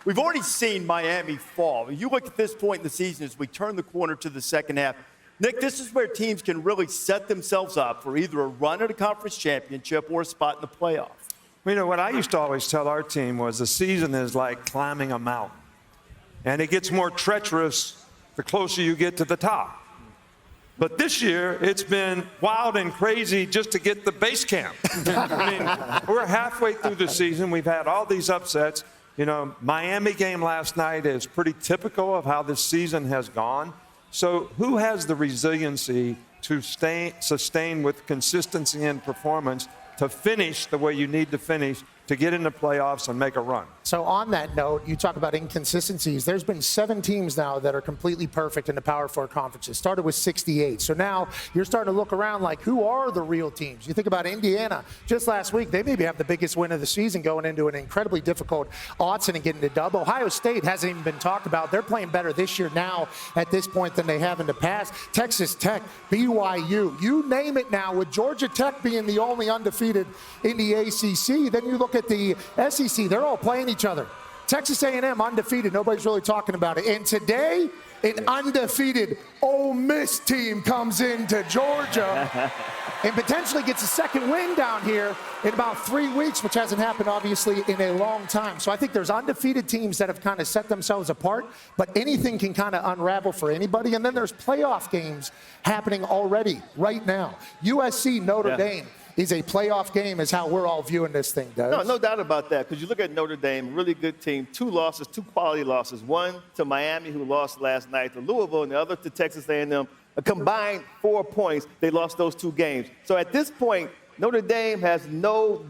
we've already seen Miami fall. You look at this point in the season as we turn the corner to the second half. Nick, this is where teams can really set themselves up for either a run at a conference championship or a spot in the playoffs. You know, what I used to always tell our team was the season is like climbing a mountain. And it gets more treacherous the closer you get to the top. But this year, it's been wild and crazy just to get the base camp. I mean, we're halfway through the season. We've had all these upsets. You know, Miami game last night is pretty typical of how this season has gone. So who has the resiliency to sustain with consistency and performance to finish the way you need to finish to get in the playoffs and make a run? So on that note, you talk about inconsistencies. There's been 7 teams now that are completely perfect in the Power 4 conferences. Started with 68. So now you're starting to look around like, who are the real teams? You think about Indiana. Just last week, they maybe have the biggest win of the season going into an incredibly difficult Autzen and getting to dub. Ohio State hasn't even been talked about. They're playing better this year now at this point than they have in the past. Texas Tech, BYU, you name it now, with Georgia Tech being the only undefeated in the ACC. Then you look at the SEC, they're all playing each other. Texas A&M undefeated, nobody's really talking about it. And today, an undefeated Ole Miss team comes into Georgia and potentially gets a second win down here in about 3 weeks, which hasn't happened, obviously, in a long time. So I think there's undefeated teams that have kind of set themselves apart, but anything can kind of unravel for anybody. And then there's playoff games happening already right now. USC, Notre Dame is a playoff game, is how we're all viewing this thing, Des. No doubt about that, because you look at Notre Dame, really good team, 2 losses, 2 quality losses, one to Miami, who lost last night, to Louisville, and the other to Texas A&M. A combined 4 points, they lost those 2 games. So at this point, Notre Dame has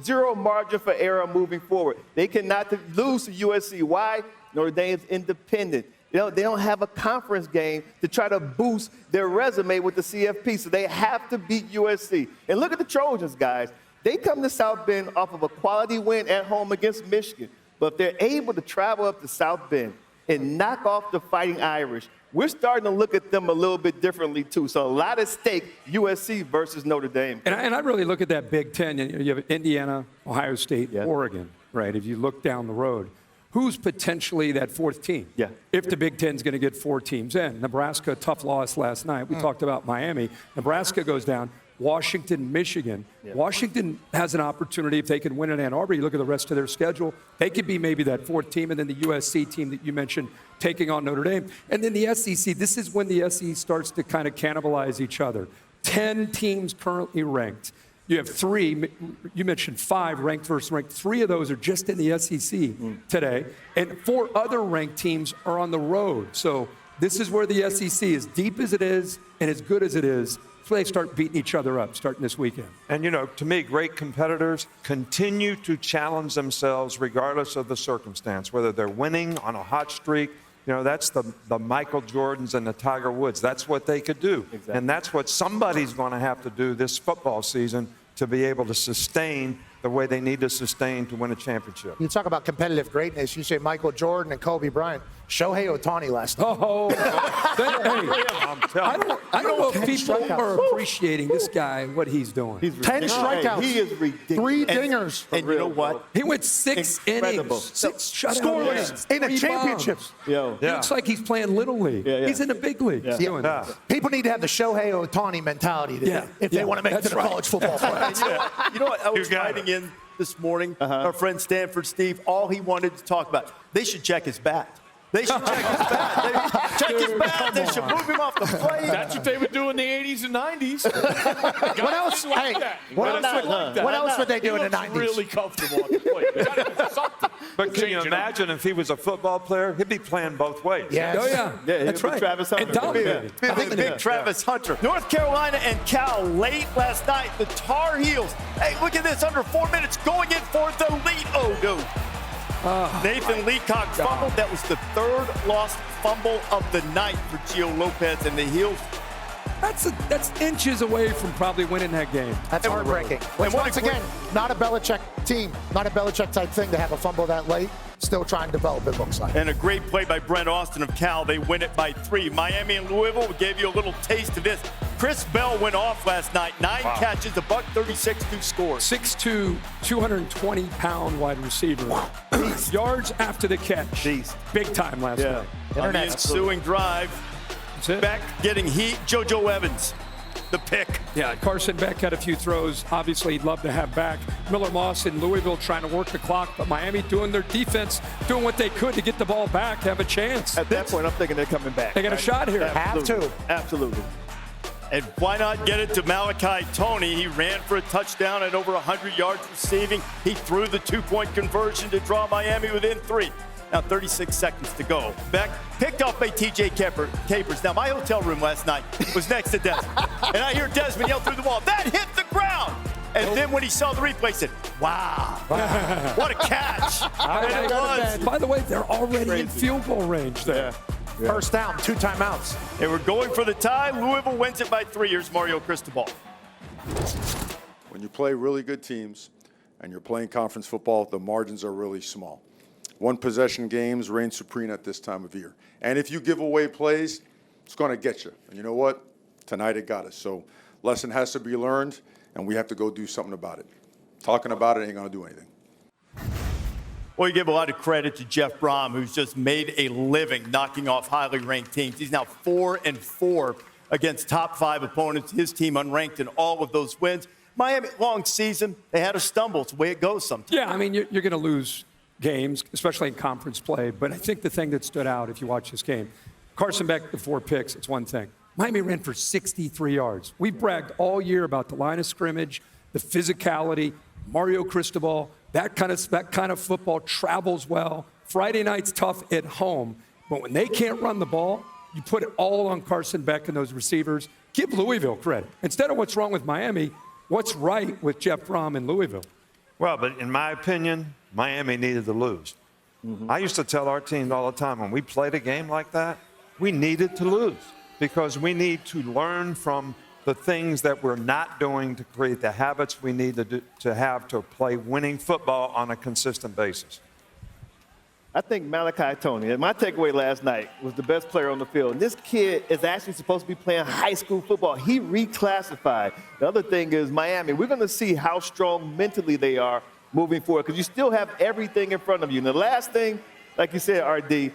zero margin for error moving forward. They cannot lose to USC. Why? Notre Dame is independent. They don't have a conference game to try to boost their resume with the CFP, so they have to beat USC. And look at the Trojans, guys. They come to South Bend off of a quality win at home against Michigan. But if they're able to travel up to South Bend and knock off the Fighting Irish, we're starting to look at them a little bit differently, too. So a lot at stake, USC versus Notre Dame. And I really look at that Big Ten. You have Indiana, Ohio State, Oregon, right? If you look down the road, who's potentially that 4th team? If the Big Ten's going to get 4 teams in. Nebraska, tough loss last night. We talked about Miami. Nebraska goes down. Washington, Michigan. Washington has an opportunity if they can win in Ann Arbor. You look at the rest of their schedule, they could be maybe that 4th team, and then the USC team that you mentioned taking on Notre Dame. And then the SEC, this is when the SEC starts to kind of cannibalize each other. 10 teams currently ranked. You have 3, you mentioned 5 ranked versus ranked. 3 of those are just in the SEC today. And 4 other ranked teams are on the road. So this is where the SEC, as deep as it is and as good as it is, they start beating each other up starting this weekend. And, to me, great competitors continue to challenge themselves regardless of the circumstance, whether they're winning on a hot streak. That's the Michael Jordans and the Tiger Woods. That's what they could do. Exactly. And that's what somebody's going to have to do this football season to be able to sustain the way they need to sustain to win a championship. You talk about competitive greatness. You say Michael Jordan and Kobe Bryant. Shohei Ohtani last night. I don't know if people are appreciating this guy, what he's doing. 10 strikeouts. He is ridiculous. 3 dingers. And you know what? He went 6 innings, 6 shutouts, in a championship. He looks like he's playing Little League. He's in the big league. People need to have the Shohei Ohtani mentality today if they want to make it to the college football playoffs. You know what? I was writing in this morning. Our friend Stanford Steve, all he wanted to talk about, they should check his bat. They should check his bat. Check his bat. They should move him off the plate. That's what they would do in the 80s and 90s. What else? What else would they do in the 90s? Really comfortable on the plate. But can you imagine if he was a football player? He'd be playing both ways. Yes. Oh, yeah. That's right. Travis Hunter. Big Travis Hunter. North Carolina and Cal late last night. The Tar Heels. Hey, look at this. Under 4 minutes going in for the lead. Oh, no. Nathan Leacock fumbled. That was the 3rd lost fumble of the night for Gio Lopez and the Heels. That's inches away from probably winning that game. That's heartbreaking. And once again, not a Belichick team, not a Belichick type thing to have a fumble that late. still trying to develop, it looks like. And a great play by Brent Austin of Cal. They win it by 3. Miami and Louisville gave you a little taste of this. Chris Bell went off last night. 9 catches, $136, 2 scores. 6'2", 220-pound wide receiver. Yards after the catch. Big time last night. On the ensuing drive, Beck getting heat. JoJo Evans, the pick. Yeah, Carson Beck had a few throws. Obviously, he'd love to have back. Miller Moss in Louisville trying to work the clock, but Miami doing their defense, doing what they could to get the ball back, have a chance. At that point, I'm thinking they're coming back. They got a shot here. Absolutely. Absolutely. And why not get it to Malachi Toney? He ran for a touchdown at over 100 yards receiving. He threw the 2-point conversion to draw Miami within 3. Now 36 seconds to go. Beck picked off by TJ Capers. Now my hotel room last night was next to Desmond. And I hear Desmond yell through the wall, that hit the ground. And then when he saw the replay, he said, wow, what a catch. And it was. By the way, they're already in field goal range there. First down, 2 timeouts. They were going for the tie. Louisville wins it by 3. Here's Mario Cristobal. When you play really good teams and you're playing conference football, the margins are really small. One-possession games reign supreme at this time of year. And if you give away plays, it's going to get you. And you know what? Tonight it got us. So lesson has to be learned, and we have to go do something about it. Talking about it ain't going to do anything. Well, you give a lot of credit to Jeff Brom, who's just made a living knocking off highly ranked teams. He's now 4-4 against top 5 opponents. His team unranked in all of those wins. Miami, long season, they had a stumble. It's the way it goes sometimes. Yeah, I mean, you're going to lose games, especially in conference play. But I think the thing that stood out, if you watch this game, Carson Beck, the 4 picks, it's one thing. Miami ran for 63 yards. We bragged all year about the line of scrimmage, the physicality, Mario Cristobal. That kind of football travels well. Friday night's tough at home. But when they can't run the ball, you put it all on Carson Beck and those receivers. Give Louisville credit. Instead of what's wrong with Miami, what's right with Jeff Brom in Louisville? Well, but in my opinion, Miami needed to lose. I used to tell our team all the time, when we played a game like that, we needed to lose because we need to learn from the things that we're not doing to create the habits we need to have to play winning football on a consistent basis. I think Malachi Toney, and my takeaway last night, was the best player on the field. And this kid is actually supposed to be playing high school football. He reclassified. The other thing is Miami. We're going to see how strong mentally they are moving forward because you still have everything in front of you. And the last thing, like you said, RD,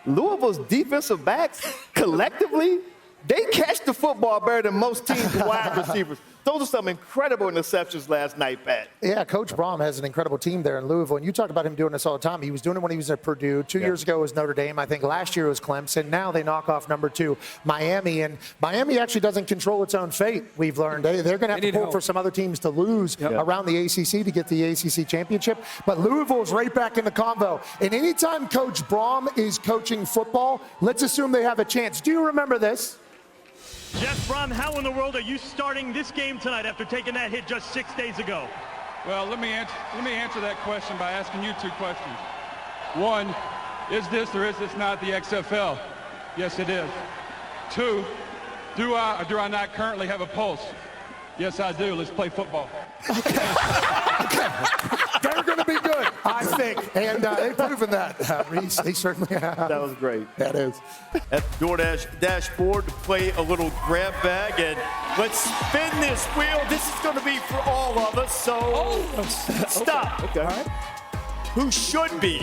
Louisville's defensive backs collectively, they catch the football better than most teams' wide receivers. Those are some incredible interceptions last night, Pat. Yeah, Coach Brom has an incredible team there in Louisville. And you talk about him doing this all the time. He was doing it when he was at Purdue. 2 years ago was Notre Dame. I think last year was Clemson. Now they knock off number 2, Miami. And Miami actually doesn't control its own fate, we've learned. They're going to have to pull for some other teams to lose around the ACC to get the ACC championship. But Louisville's right back in the convo. And anytime Coach Brom is coaching football, let's assume they have a chance. Do you remember this? Jeff Brom, how in the world are you starting this game tonight after taking that hit just 6 days ago? Well, let me answer that question by asking you 2 questions. One, is this or is this not the XFL? Yes, it is. 2, do I or do I not currently have a pulse? Yes, I do. Let's play football. Okay. They're going to be good, I think. And they've proven that, Rece. They certainly have. That was great. That is. At the DoorDash dashboard to play a little grab bag. And let's spin this wheel. This is going to be for all of us. So stop. Okay. All right. Who should be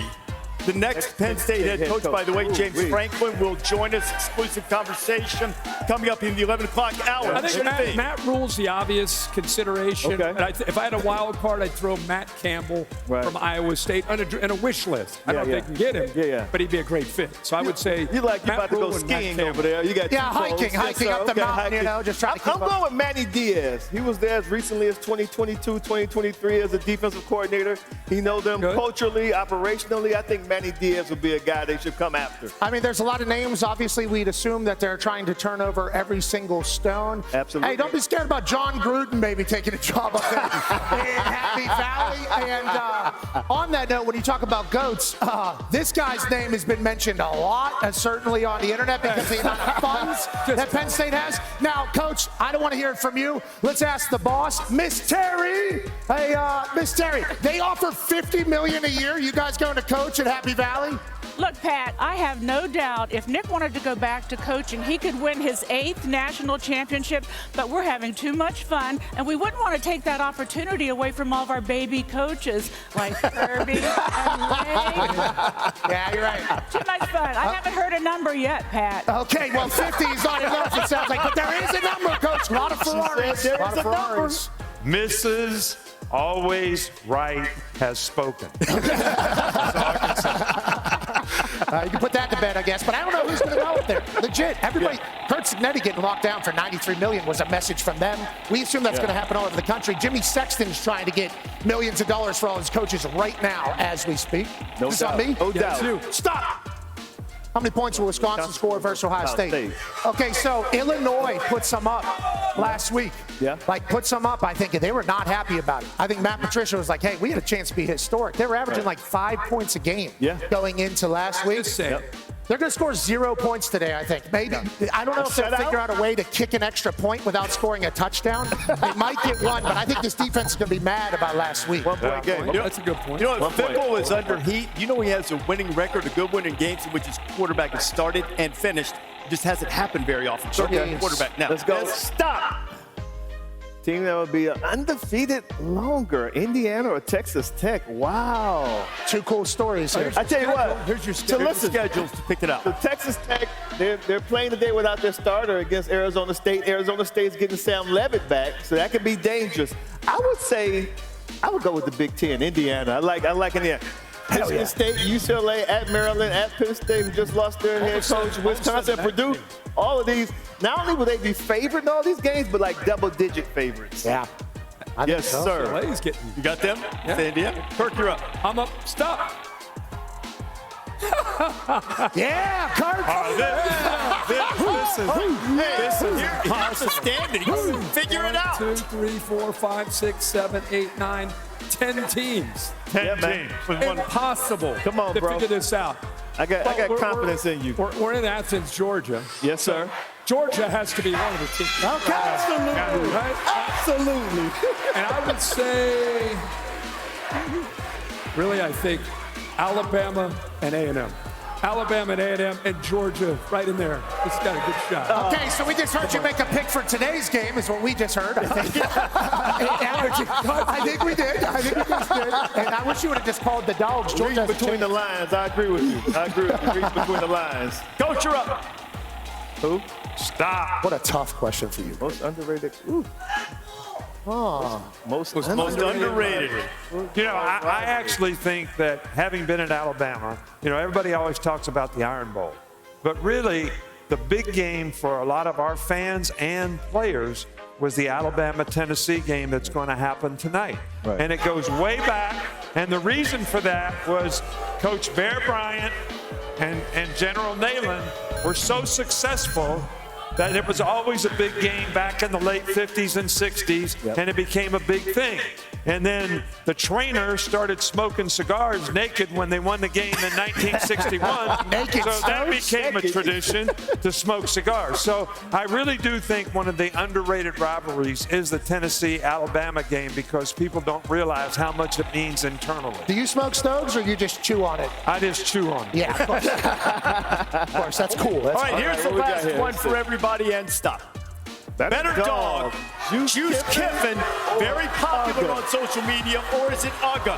the next Penn State head coach, by the way, James Franklin, will join us. Exclusive conversation coming up in the 11 o'clock hour. I think Matt Rule's the obvious consideration. Okay. And if I had a wild card, I'd throw Matt Campbell from Iowa State on a wish list. I don't know if they can get him, but he'd be a great fit. So I would say you're Matt about to go Rule skiing over there. You got hiking up the mountain, just trying to keep I'm going with Manny Diaz. He was there as recently as 2022, 2023 as a defensive coordinator. He knows them culturally, operationally. I think Manny Diaz would be a guy they should come after. I mean, there's a lot of names. Obviously, we'd assume that they're trying to turn over every single stone. Absolutely. Hey, don't be scared about John Gruden maybe taking a job up there in Happy Valley. And on that note, when you talk about GOATs, this guy's name has been mentioned a lot, certainly on the internet, because of the amount of funds that Penn State has. Now, Coach, I don't want to hear it from you. Let's ask the boss, Miss Terry. Hey, Miss Terry, they offer $50 million a year. You guys going to coach at Happy Happy Valley? Look, Pat, I have no doubt if Nick wanted to go back to coaching, he could win his 8th national championship, but we're having too much fun, and we wouldn't want to take that opportunity away from all of our baby coaches like Kirby and Ray. Yeah, you're right. Too much fun. I haven't heard a number yet, Pat. Okay, well, 50 is not enough, it sounds like, but there is a number, Coach. A lot of Ferraris. There A lot is of a number. Ferraris. Mrs. Always Right has spoken. You can put that to bed, I guess, but I don't know who's going to go up there. Legit, everybody. Kurt Signetti getting locked down for $93 million was a message from them. We assume that's going to happen all over the country. Jimmy Sexton's trying to get millions of dollars for all his coaches right now as we speak. No Is this doubt. on me? No doubt. Stop. How many points will Wisconsin score versus Ohio State? Okay, so Illinois put some up last week. Yeah. Like, put some up. I think they were not happy about it. I think Matt Patricia was like, hey, we had a chance to be historic. They were averaging like 5 points a game going into last week. They're going to score 0 points today, I think. Maybe. I don't know if they'll figure out a way to kick an extra point without scoring a touchdown. They might get one, but I think this defense is going to be mad about last week. 1 point game. That's a good point. You know, if Fickle is under heat, you know he has a winning record, a good winning games in which his quarterback has started and finished. It just hasn't happened very often. So quarterback now. Let's go. Stop. Team that will be undefeated longer, Indiana or Texas Tech. Wow. 2 cool stories here. I tell you what. Here's your So listen, schedules to pick it out. the Texas Tech, they're playing today without their starter against Arizona State. Arizona State's getting Sam Levitt back, so that could be dangerous. I would say I would go with the Big Ten, Indiana. I like Indiana. Michigan State, UCLA, at Maryland, at Penn State, who just lost their head coach, Wisconsin, Purdue. All of these, not only will they be favored in all these games, but like double-digit favorites. Yeah. I think Yes, so. sir. He's getting. You got them? Yeah. Indiana? Kirk, you're up. I'm up. Stop. Yeah, Kirk. Here's the standing. Figure it out. 2, 3, 4, 5, 6, 7, 8, 9, 10 teams. 10 teams. Impossible. Come on, to bro. figure this out. I got We're- confidence in you. We're in Athens, Georgia. Yes, sir. Georgia has to be one of the teams. Okay. Absolutely. Right? Absolutely. And I would say, really, I think Alabama and A&M. Alabama and A&M and Georgia right in there. It's got a good shot. Okay, so we just heard you make a pick for today's game, is what we just heard, I think. I think we did. I think we just did. And I wish you would have just called the dogs. Georgia Read between the lines. I agree with you. Read between the lines. Coach, you're up. Who? Stop. What a tough question for you. Most underrated. Ooh. Oh, most Underrated. You know, I actually think that having been at Alabama, you know, everybody always talks about the Iron Bowl. But really, the big game for a lot of our fans and players was the Alabama-Tennessee game that's going to happen tonight. Right. And it goes way back. And the reason for that was Coach Bear Bryant and General Neyland were so successful that it was always a big game back in the late 50s and 60s, and it became a big thing. And then the trainer started smoking cigars naked when they won the game in 1961. Naked So that smokes? became a tradition to smoke cigars. So I really do think one of the underrated rivalries is the Tennessee-Alabama game because people don't realize how much it means internally. Do you smoke stoves or you just chew on it? I just chew on it. Yeah, of course. Of course, that's cool. That's All right, here's the what we got last here? one for everybody and stop. Better dog. Juice Kiffin, very popular on social media, or is it Ugga?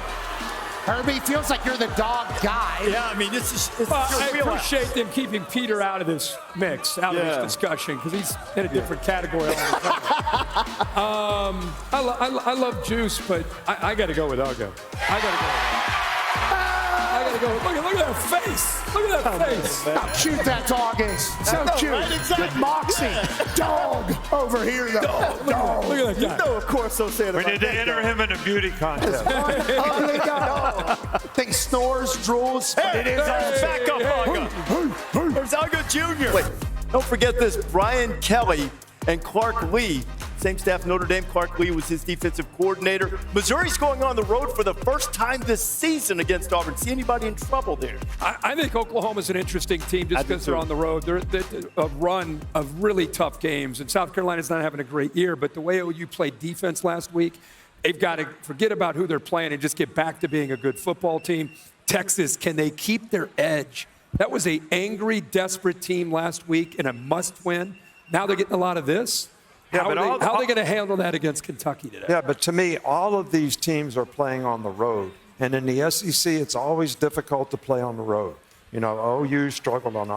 Herbie, feels like you're the dog guy. Yeah, I mean, this is I real. appreciate them keeping Peter out of this mix, out of this discussion, because he's in a different category. I love Juice, but I got to go with Ugga. I got to go. Look at that face. Look at that face. How cute that dog is. So cute. right? Exactly. Good moxie. Dog over here, though. Dog. Look at that guy. You know, of course, so said We about need to that enter guy. him in a beauty contest. Ugly dog. Thing snores, drools. It is back up, Ugga. There's Ugga Jr. Wait, don't forget this. Brian Kelly and Clark Lee, same staff Notre Dame. Clark Lee was his defensive coordinator. Missouri's going on the road for the first time this season against Auburn. See anybody in trouble there? I think Oklahoma's an interesting team just because they're on the road. They're a run of really tough games. And South Carolina's not having a great year, but the way OU played defense last week, they've got to forget about who they're playing and just get back to being a good football team. Texas, can they keep their edge? That was an angry, desperate team last week and a must-win. Now they're getting a lot of this. Yeah, how are they going to handle that against Kentucky today? Yeah, but to me, all of these teams are playing on the road. And in the SEC, it's always difficult to play on the road. You know, OU struggled on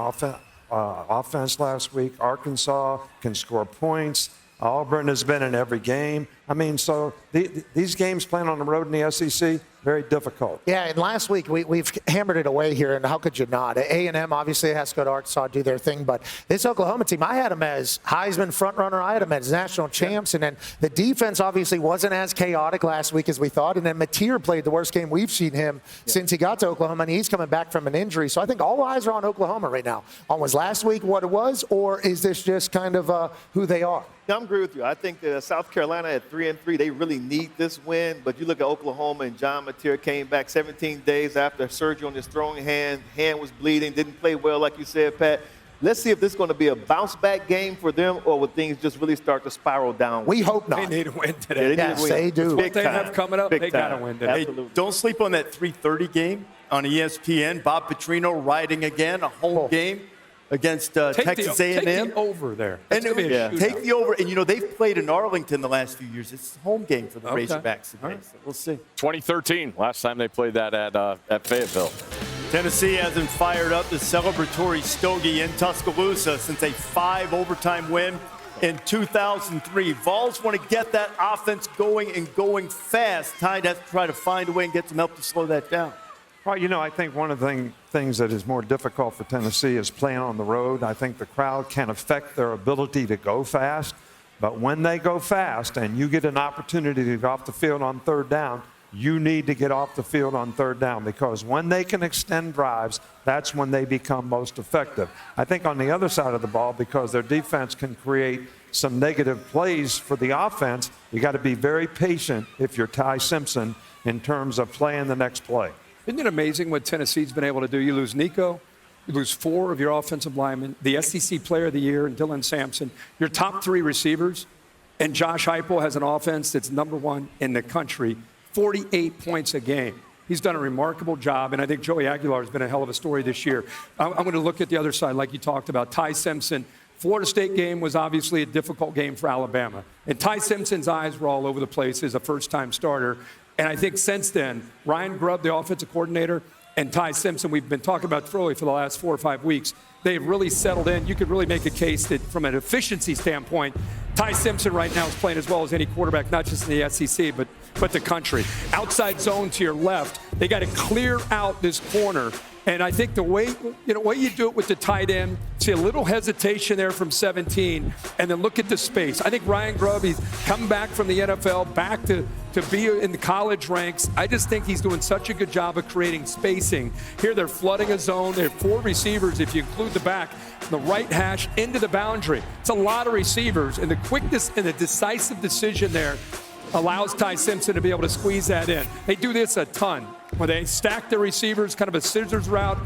offense last week. Arkansas can score points. Auburn has been in every game. I mean, so these games playing on the road in the SEC, very difficult. Yeah, and last week we've hammered it away here, and how could you not? A&M obviously has to go to Arkansas, do their thing, but this Oklahoma team, I had them as Heisman frontrunner. I had them as national champs, and then the defense obviously wasn't as chaotic last week as we thought, and then Mateer played the worst game we've seen him since he got to Oklahoma, and he's coming back from an injury. So I think all eyes are on Oklahoma right now. Was last week what it was, or is this just kind of who they are? I agree with you. I think South Carolina at 3-3, they really need this win. But you look at Oklahoma, and John Mateer came back 17 days after surgery on his throwing hand. Hand was bleeding, didn't play well, like you said, Pat. Let's see if this is going to be a bounce-back game for them, or will things just really start to spiral down? We hope not. They need to win today. Yes, they do. What they have coming up, they got to win today. Hey, don't sleep on that 3:30 game on ESPN. Bob Petrino riding again, a home game against Texas A&M. Take the over there. And take the over. And, you know, they've played in Arlington the last few years. It's a home game for the Razorbacks today. Right. So we'll see. 2013, last time they played that at Fayetteville. Tennessee hasn't fired up the celebratory stogie in Tuscaloosa since a 5 overtime win in 2003. Vols want to get that offense going and going fast. Tide has to try to find a way and get some help to slow that down. Well, you know, I think one of the things that is more difficult for Tennessee is playing on the road. I think the crowd can affect their ability to go fast. But when they go fast and you get an opportunity to go off the field on third down, you need to get off the field on third down, because when they can extend drives, that's when they become most effective. I think on the other side of the ball, because their defense can create some negative plays for the offense, you got to be very patient if you're Ty Simpson in terms of playing the next play. Isn't it amazing what Tennessee's been able to do? You lose Nico, you lose 4 of your offensive linemen, the SEC Player of the Year, and Dylan Sampson, your top 3 receivers, and Josh Heupel has an offense that's #1 in the country, 48 points a game. He's done a remarkable job, and I think Joey Aguilar has been a hell of a story this year. I'm going to look at the other side, like you talked about. Ty Simpson, Florida State game was obviously a difficult game for Alabama, and Ty Simpson's eyes were all over the place as a first-time starter. And I think since then, Ryan Grubb, the offensive coordinator, and Ty Simpson, we've been talking about Troy for the last 4 or 5 weeks. They've really settled in. You could really make a case that from an efficiency standpoint, Ty Simpson right now is playing as well as any quarterback, not just in the SEC, but the country. Outside zone to your left, they got to clear out this corner. And I think the way you do it with the tight end, see a little hesitation there from 17, and then look at the space. I think Ryan Grubb, he's come back from the NFL, back to be in the college ranks. I just think he's doing such a good job of creating spacing. Here they're flooding a zone. They have 4 receivers, if you include the back, the right hash into the boundary. It's a lot of receivers, and the quickness and the decisive decision there allows Ty Simpson to be able to squeeze that in. They do this a ton. When they stack the receivers, kind of a scissors route,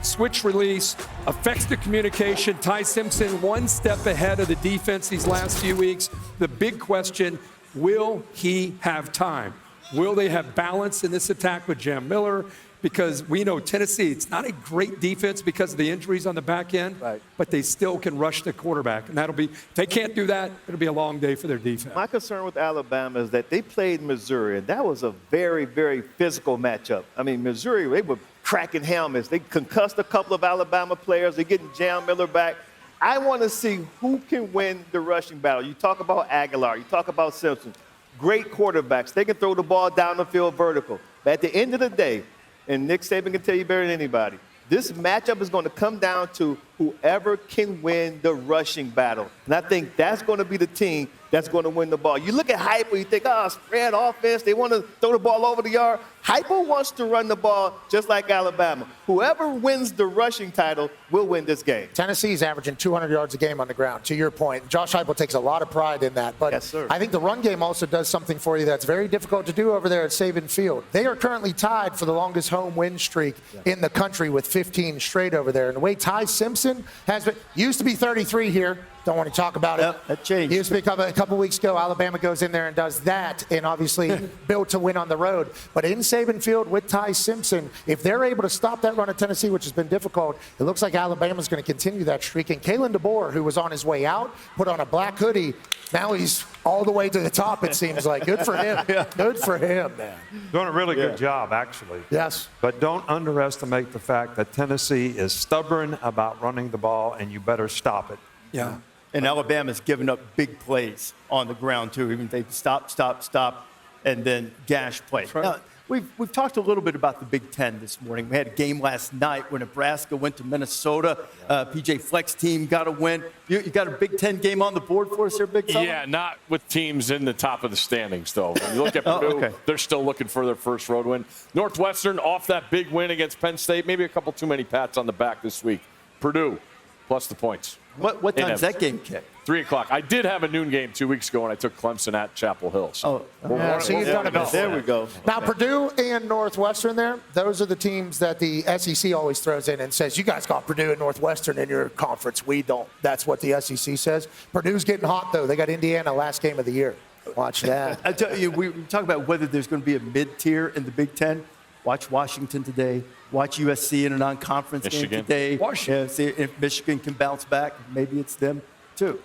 switch release, affects the communication. Ty Simpson 1 step ahead of the defense these last few weeks. The big question, will he have time? Will they have balance in this attack with Jam Miller? Because we know Tennessee, it's not a great defense because of the injuries on the back end, but they still can rush the quarterback. And if they can't do that, it'll be a long day for their defense. My concern with Alabama is that they played Missouri, and that was a very, very physical matchup. I mean, Missouri, they were cracking helmets. They concussed a couple of Alabama players. They're getting Jam Miller back. I want to see who can win the rushing battle. You talk about Aguilar. You talk about Simpson. Great quarterbacks. They can throw the ball down the field vertical. But at the end of the day, and Nick Saban can tell you better than anybody, this matchup is going to come down to whoever can win the rushing battle. And I think that's going to be the team that's going to win the ball. You look at Heupel, you think, spread offense, they want to throw the ball over the yard. Heupel wants to run the ball just like Alabama. Whoever wins the rushing title will win this game. Tennessee's averaging 200 yards a game on the ground, to your point. Josh Heupel takes a lot of pride in that. But yes, sir. I think the run game also does something for you that's very difficult to do over there at Saban Field. They are currently tied for the longest home win streak in the country with 15 straight over there. And the way Ty Simpson has been, used to be 33 here. Don't want to talk about it. That changed. Used to be a couple weeks ago, Alabama goes in there and does that, and obviously built to win on the road. But in Saban field with Ty Simpson. If they're able to stop that run at Tennessee, which has been difficult, it looks like Alabama's going to continue that streak. And Kalen DeBoer, who was on his way out, put on a black hoodie. Now he's all the way to the top, it seems like. Good for him. Good for him, man. Doing a really good job, actually. Yes. But don't underestimate the fact that Tennessee is stubborn about running the ball, and you better stop it. Yeah. And Alabama's given up big plays on the ground, too. Even they stop, and then gash play. Right. Now, we've talked a little bit about the Big Ten this morning. We had a game last night where Nebraska went to Minnesota. PJ Fleck's team got a win. You got a Big Ten game on the board for us here, Big Fella? Yeah, not with teams in the top of the standings, though. When you look at Purdue, they're still looking for their first road win. Northwestern off that big win against Penn State. Maybe a couple too many pats on the back this week. Purdue, plus the points. What time is that game kick? 3 o'clock. I did have a noon game 2 weeks ago, and I took Clemson at Chapel Hill. So there we go. Now, Purdue and Northwestern there, those are the teams that the SEC always throws in and says, you guys got Purdue and Northwestern in your conference. We don't. That's what the SEC says. Purdue's getting hot, though. They got Indiana last game of the year. Watch that. I tell you, we talk about whether there's going to be a mid-tier in the Big Ten. Watch Washington today. Watch USC in a non-conference game today. Washington. See if Michigan can bounce back. Maybe it's them, too.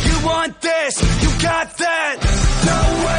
You want this, you got that. No way.